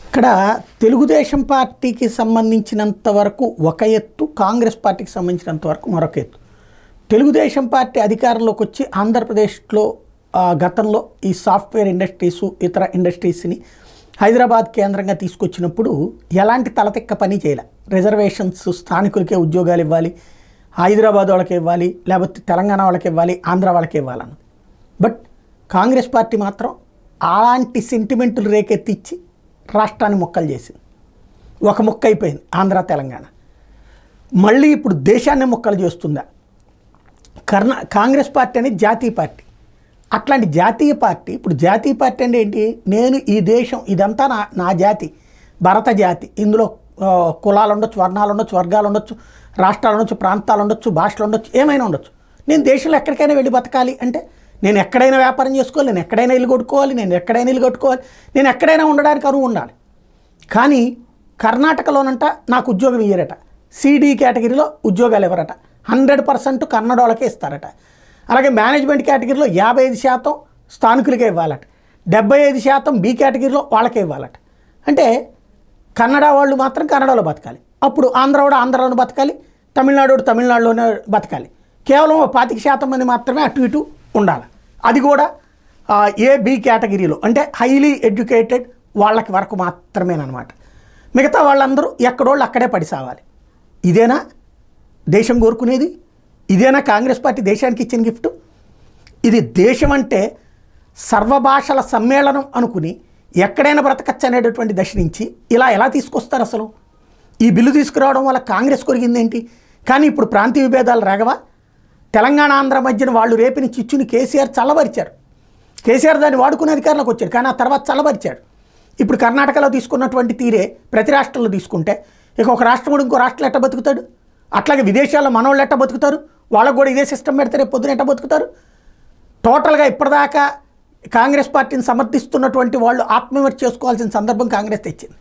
ఇక్కడ తెలుగుదేశం పార్టీకి సంబంధించినంత వరకు ఒక ఎత్తు, కాంగ్రెస్ పార్టీకి సంబంధించినంత వరకు మరొక ఎత్తు. తెలుగుదేశం పార్టీ అధికారంలోకి వచ్చి ఆంధ్రప్రదేశ్లో గతంలో ఈ సాఫ్ట్వేర్ ఇండస్ట్రీసు ఇతర ఇండస్ట్రీస్ని హైదరాబాద్ కేంద్రంగా తీసుకొచ్చినప్పుడు ఎలాంటి తలతిక్క పని చేయాలి. రిజర్వేషన్స్ స్థానికులకే ఉద్యోగాలు ఇవ్వాలి, హైదరాబాద్ వాళ్ళకి ఇవ్వాలి, లేకపోతే తెలంగాణ వాళ్ళకి ఇవ్వాలి, ఆంధ్ర వాళ్ళకి ఇవ్వాలన్నది. బట్ కాంగ్రెస్ పార్టీ మాత్రం అలాంటి సెంటిమెంటులు రేకెత్తిచ్చి రాష్ట్రాన్ని మొక్కలు చేసింది. ఒక ముక్క అయిపోయింది ఆంధ్ర తెలంగాణ. మళ్ళీ ఇప్పుడు దేశాన్ని మొక్కలు చేస్తుందా? కాంగ్రెస్ పార్టీ అనేది జాతీయ పార్టీ. అట్లాంటి జాతీయ పార్టీ ఇప్పుడు జాతీయ పార్టీ అంటే ఏంటి? నేను ఈ దేశం ఇదంతా నా జాతి, భరత జాతి. ఇందులో కులాలు ఉండొచ్చు, వర్ణాలు ఉండొచ్చు, వర్గాలు ఉండొచ్చు, రాష్ట్రాలు ఉండొచ్చు, ప్రాంతాలు ఉండొచ్చు, భాషలు ఉండొచ్చు, ఏమైనా ఉండొచ్చు. నేను దేశంలో ఎక్కడికైనా వెళ్ళి బతకాలి అంటే నేను ఎక్కడైనా వ్యాపారం చేసుకోవాలి, నేను ఎక్కడైనా ఇల్లు కొట్టుకోవాలి, నేను ఎక్కడైనా ఇల్లు కట్టుకోవాలి, నేను ఎక్కడైనా ఉండడానికి అరువు ఉండాలి. కానీ కర్ణాటకలోనంట నాకు ఉద్యోగం ఇయ్యరట, సిడి కేటగిరీలో ఉద్యోగాలు ఇవ్వరట, 100% కన్నడ వాళ్ళకే ఇస్తారట. అలాగే మేనేజ్మెంట్ కేటగిరీలో 55% స్థానికులకే ఇవ్వాలట, 75% బి కేటగిరీలో వాళ్ళకే ఇవ్వాలట. అంటే కన్నడ వాళ్ళు మాత్రం కన్నడలో బతకాలి, అప్పుడు ఆంధ్రవాడు ఆంధ్రలోనే బతకాలి, తమిళనాడు తమిళనాడులోనే బతకాలి. కేవలం 25% మంది మాత్రమే అటు ఇటు ఉండాలి. అది కూడా ఏ బి కేటగిరీలో, అంటే హైలీ ఎడ్యుకేటెడ్ వాళ్ళకి వరకు మాత్రమేనమాట. మిగతా వాళ్ళందరూ ఎక్కడోళ్ళు అక్కడే పడి సావాలి. ఇదేనా దేశం కోరుకునేది? ఇదేనా కాంగ్రెస్ పార్టీ దేశానికి ఇచ్చిన గిఫ్ట్? ఇది దేశం అంటే సర్వభాషల సమ్మేళనం అనుకుని ఎక్కడైనా బ్రతకచ్చు అనేటటువంటి దశ నుంచి ఇలా ఎలా తీసుకొస్తారు? అసలు ఈ బిల్లు తీసుకురావడం వల్ల కాంగ్రెస్ కొరిగిందేంటి? కానీ ఇప్పుడు ప్రాంతీయ విభేదాలు రేగవా? తెలంగాణ ఆంధ్ర మధ్యన వాళ్ళు రేపిన చిచ్చుని కేసీఆర్ చల్లబరిచారు. కేసీఆర్ దాన్ని వాడుకునే అధికారంలోకి వచ్చాడు, కానీ ఆ తర్వాత చల్లబరిచాడు. ఇప్పుడు కర్ణాటకలో తీసుకున్నటువంటి తీరే ప్రతి రాష్ట్రంలో తీసుకుంటే ఇక ఒక రాష్ట్రం కూడా ఇంకో రాష్ట్రం ఎట్ట బతుకుతాడు? అట్లాగే విదేశాల్లో మనోళ్ళు ఎట్ట బతుకుతారు? వాళ్ళకు కూడా ఇదే సిస్టమ్ పెడితే రేపు పొద్దున ఎట్ట బతుకుతారు? టోటల్గా ఇప్పటిదాకా కాంగ్రెస్ పార్టీని సమర్థిస్తున్నటువంటి వాళ్ళు ఆత్మవిమర్శ చేసుకోవాల్సిన సందర్భం కాంగ్రెస్ తెచ్చింది.